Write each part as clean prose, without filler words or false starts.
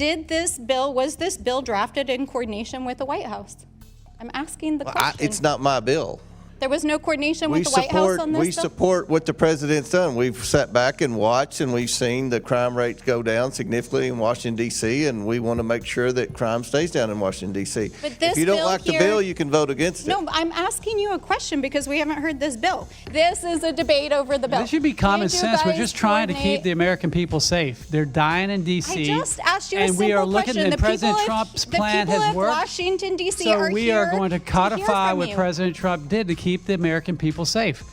Was this bill drafted in coordination with the White House? I'm asking the question. It's not my bill. There was no coordination with the White House on this We bill? support what the president's done. We've sat back and watched, and we've seen the crime rates go down significantly in Washington, D.C., and we want to make sure that crime stays down in Washington, D.C. If you don't like the bill, you can vote against it. No, I'm asking you a question because we haven't heard this bill. This is a debate over the bill. This should be common sense. We're just trying to keep the American people safe. They're dying in D.C. I just asked you a and simple we are looking question. at President Trump's plan has The people worked. of Washington, D.C. So are we here are going to hear codify from what you. President Trump did to keep the American people safe.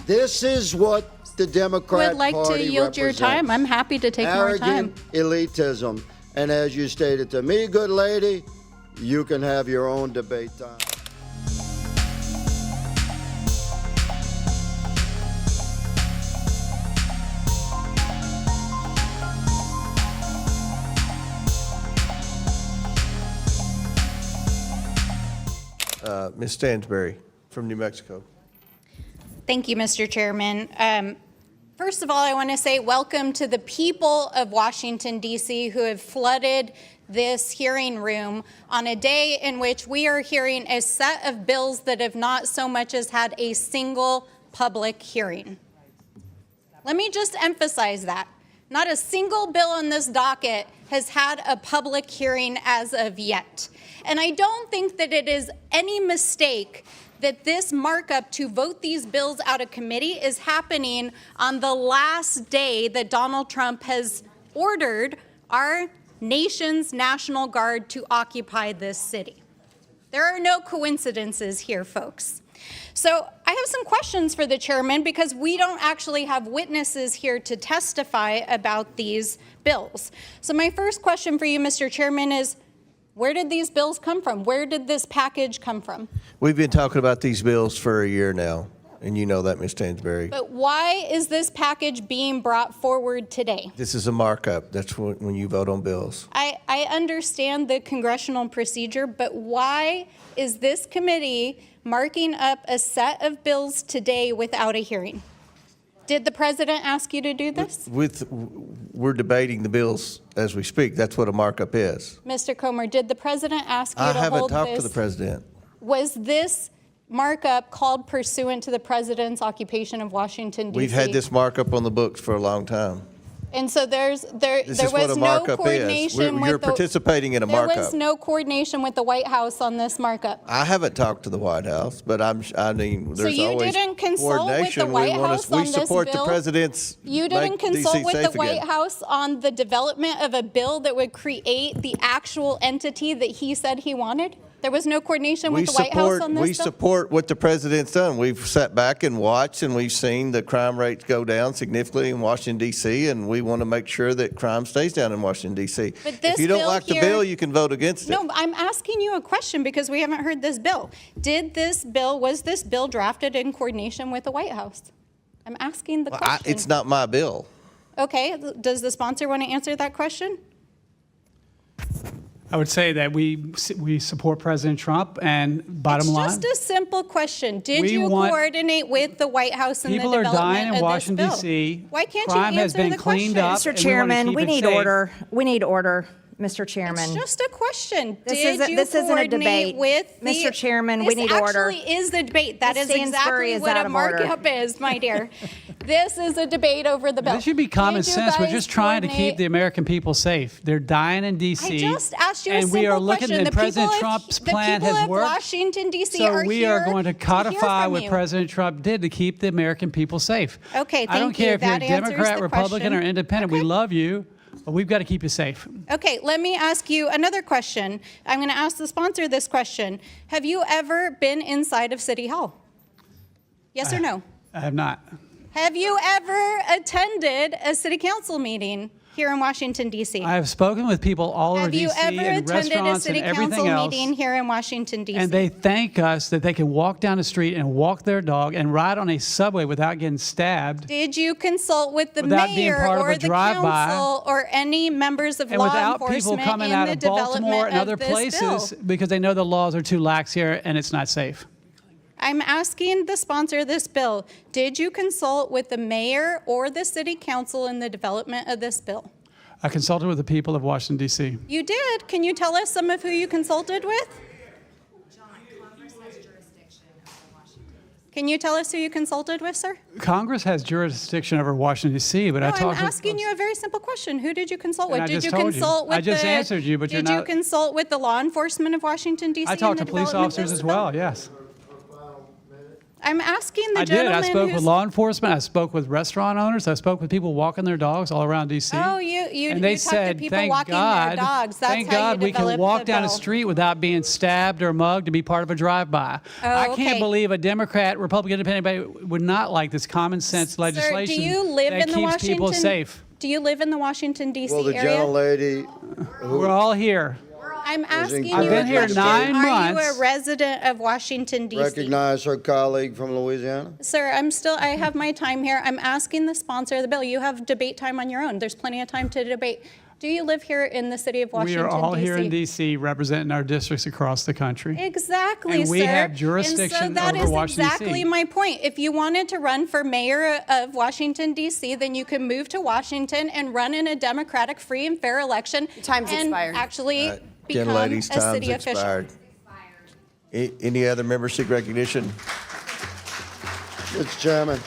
This is what the Democrat Would like Party to yield your time. I'm happy to take more time. Arrogant elitism. And as you stated to me, good lady, you can have your own debate time. Ms. Stansbury from New Mexico. Thank you, Mr. Chairman. First of all, I want to say welcome to the people of Washington, D.C. who have flooded this hearing room on a day in which we are hearing a set of bills that have not so much as had a single public hearing. Let me just emphasize that. Not a single bill on this docket has had a public hearing as of yet. And I don't think that it is any mistake that this markup to vote these bills out of committee is happening on the last day that Donald Trump has ordered our nation's National Guard to occupy this city. There are no coincidences here, folks. So I have some questions for the chairman because we don't actually have witnesses here to testify about these bills. So my first question for you, Mr. Chairman, is where did these bills come from? Where did this package come from? We've been talking about these bills for a year now, and you know that, Ms. Stansbury. But why is this package being brought forward today? This is a markup. That's when you vote on bills. I understand the congressional procedure, but why is this committee marking up a set of bills today without a hearing? Did the president ask you to do this? We're debating the bills as we speak. That's what a markup is. Mr. Comer, did the president ask you I to haven't hold talked this? to the president. Was this markup called pursuant to the president's occupation of Washington, D.C.? We've had this markup on the books for a long time. And so there This was is what a no markup coordination is. You're participating in a markup. There was no coordination with the White House on this markup. I haven't talked to the White House, but I mean, there's you always didn't consult with the coordination. White House on We this support bill? the president's. You didn't make consult DC with safe the White again. House on the development of a bill that would create the actual entity that he said he wanted? There was no coordination with the White House on this We bill? support what the president's done. We've sat back and watched, and we've seen the crime rates go down significantly in Washington, D.C., and we want to make sure that crime stays down in Washington, D.C. But this If you don't bill like the here- bill, you can vote against it. No, I'm asking you a question because we haven't heard this bill. Was this bill drafted in coordination with the White House? I'm asking the question. It's not my bill. Okay, does the sponsor want to answer that question? I would say that we support President Trump, and bottom line, It's just a simple question. Did We you want- coordinate with the White House in the people are development dying in of Washington, this bill? D.C. Why can't Crime you has answer been the cleaned question? up. Mr. and we wanna Chairman, keep we it need safe. order. We need order, Mr. Chairman. It's just a question. This Did isn't- you this isn't a coordinate debate. with the- Mr. Chairman, we need order. This actually is the debate. That Ms. is Stansbury exactly is what out a of order. markup is, my dear. This is a debate over the bill. This should be common Did you sense. We're guys just trying to keep coordinate- the American people safe. They're dying in D.C. I just asked you a and simple we are looking question. at The President people of- Trump's plan the people has of worked. Washington, D.C. So are we here are going to hear codify from what you. President Trump did to keep the American people safe. Okay, I don't thank care you. if you're a That answers Democrat, the Republican, question. or Independent. We love you, but we've got to keep you safe. Okay, let me ask you another question. I'm going to ask the sponsor this question. Have you ever been inside of City Hall? Yes or no? I have not. Have you ever attended a city council meeting here in Washington, D.C.? I have spoken with people all over Have you D.C. ever and attended a restaurants city and everything council else. meeting here in Washington, D.C.? And they thank us that they can walk down the street and walk their dog and ride on a subway without getting stabbed. Did you consult with the Without being mayor part of or a the drive-by. council or any members of And law without people enforcement coming in out the of Baltimore development and other of this places bill? because they know the laws are too lax here and it's not safe. I'm asking the sponsor of this bill, did you consult with the mayor or the city council in the development of this bill? I consulted with the people of Washington, D.C. You did. Can you tell us some of who you consulted with? Can you tell us who you consulted with, sir? Congress has jurisdiction over Washington, D.C., but No, I I'm talked asking you a very simple question. Who did you consult with? I Did just you told you. consult with I just answered you, but you're Did you not- consult with the law enforcement of Washington, D.C.? I talked to police officers as well, yes. I'm asking the I did. gentleman I spoke who's... with law enforcement. I spoke with restaurant owners. I spoke with people walking their dogs all around D.C. Oh, you and they talked to said, people thank walking God, their dogs. That's thank how God you we can developed walk the down a bill. street without being stabbed or mugged and be part of a drive-by. Oh, I okay. can't believe a Democrat, Republican, Independent would not like this common sense legislation Sir, do you live that in the keeps people Washington... safe. Do you live in the Washington, D.C. Well, the area? gentlelady We're all here. I'm asking you I've been a here question. 9 Are months. you a resident of Washington, D.C.? recognize her colleague from Louisiana. Sir, I have my time here. I'm asking the sponsor of the bill. You have debate time on your own. There's plenty of time to debate. Do you live here in the city of We Washington, are all D.C.? here in D.C. representing our districts across the country. Exactly, And we sir. have jurisdiction and so that over is Washington, exactly D.C. my point. If you wanted to run for mayor of Washington, D.C., then you can move to Washington and run in a democratic, free, and fair election. Time's and expired. actually become a Gentlelady's time's city official. expired. Any other members seek recognition? Mr. Chairman,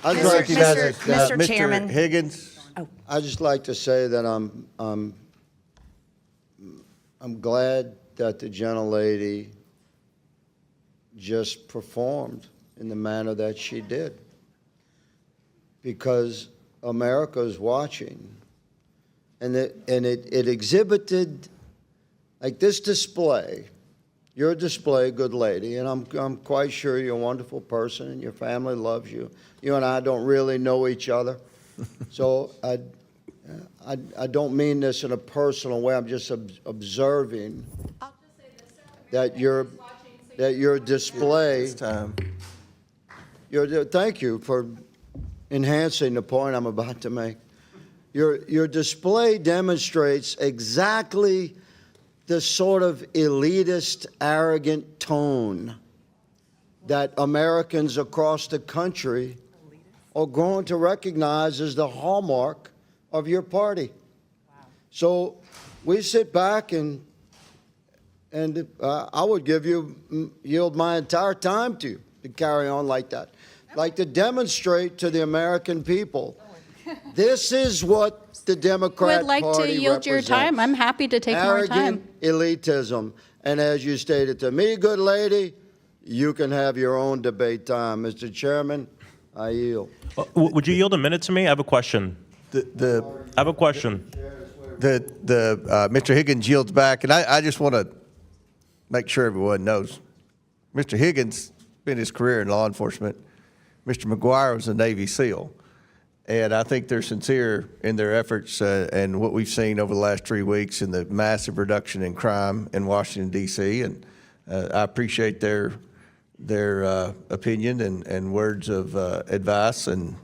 I'd Mr. like to Mr. that Mr. Chairman. Higgins? I'd just like to say that I'm glad that the gentlelady just performed in the manner that she did, because America is watching, and it exhibited, like this display. Your display, good lady, and I'm quite sure you're a wonderful person and your family loves you. You and I don't really know each other, so I don't mean this in a personal way. I'm just observing that your display. It's time. Thank you for enhancing the point I'm about to make. Your display demonstrates exactly the sort of elitist, arrogant tone that Americans across the country are going to recognize as the hallmark of your party. So we sit back and I would yield my entire time to you to carry on like that, like to demonstrate to the American people, this is what the Democrat Would like Party to yield your represents. time. I'm happy to take more time. Arrogant elitism. And as you stated to me, good lady, you can have your own debate time. Mr. Chairman, I yield. Would you yield a minute to me? I have a question. I have a question. Mr. Higgins yields back, and I just want to make sure everyone knows, Mr. Higgins spent his career in law enforcement. Mr. McGuire was a Navy SEAL. And I think they're sincere in their efforts and what we've seen over the last 3 weeks in the massive reduction in crime in Washington, D.C. And I appreciate their opinion and words of advice, and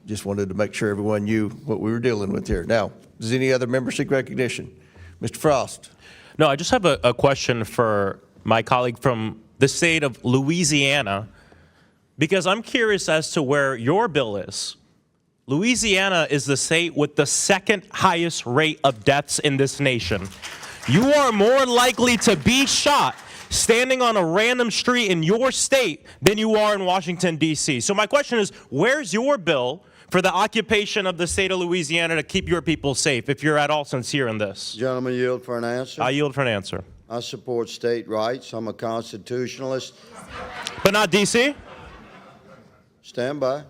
just wanted to make sure everyone knew what we were dealing with here. Now, does any other member seek recognition? Mr. Frost. No, I just have a question for my colleague from the state of Louisiana, because I'm curious as to where your bill is. Louisiana is the state with the second highest rate of deaths in this nation. You are more likely to be shot standing on a random street in your state than you are in Washington, D.C. So my question is, where's your bill for the occupation of the state of Louisiana to keep your people safe, if you're at all sincere in this? Gentlemen, yield for an answer. I yield for an answer. I support state rights. I'm a constitutionalist. But not D.C.? Stand by.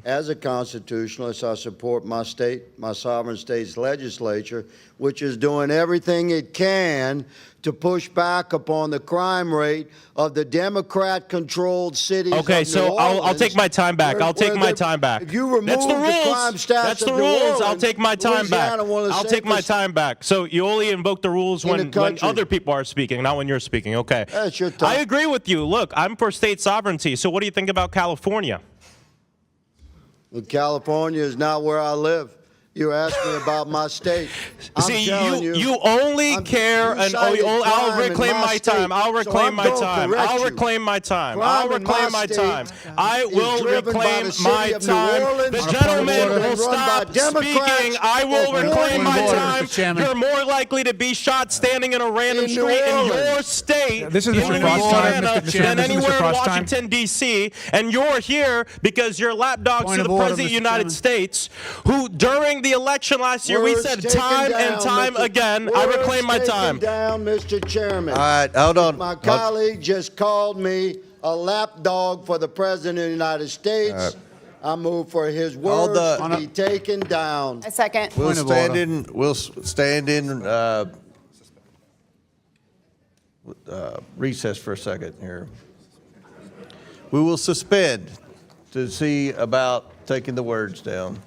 As a constitutionalist, I support my state, my sovereign state's legislature, which is doing everything it can to push back upon the crime rate of the Democrat-controlled cities. Okay, of so New I'll Orleans, take my time back. I'll take my time back. If you remove That's the the rules. crime stats That's of the New rules. I'll Orleans, take my time back. Louisiana, one of the I'll take my safest- time back. So you only invoke the rules In the when country. other people are speaking, not when you're speaking. Okay. That's your time. I agree with you. Look, I'm for state sovereignty. So what do you think about California? California is not where I live. You asked me about my state. I'm See, telling you only care, and I'll reclaim my time. I'll reclaim my time. I'll reclaim my time. I'll reclaim my time. I will reclaim my time. The gentleman will stop speaking. I will reclaim my time. You're more likely to be shot standing in a random street in your state, This is in Mr. Frost time, Louisiana, Mr. Chairman. than This is Mr. anywhere in Frost time. Washington, D.C., and you're here because you're lapdogs Point to of the order, President of the Mr. United Chairman. States, who during the election last year, we Words said taken time and down, time Mr. again, I Words reclaim my taken time. down, Mr. Chairman. All right, hold on. My colleague just called me a lapdog for the President of the United States. I move for his words to be taken down. A second. We'll Point of stand order. in, we'll stand in recess for a second here. We will suspend to see about taking the words down.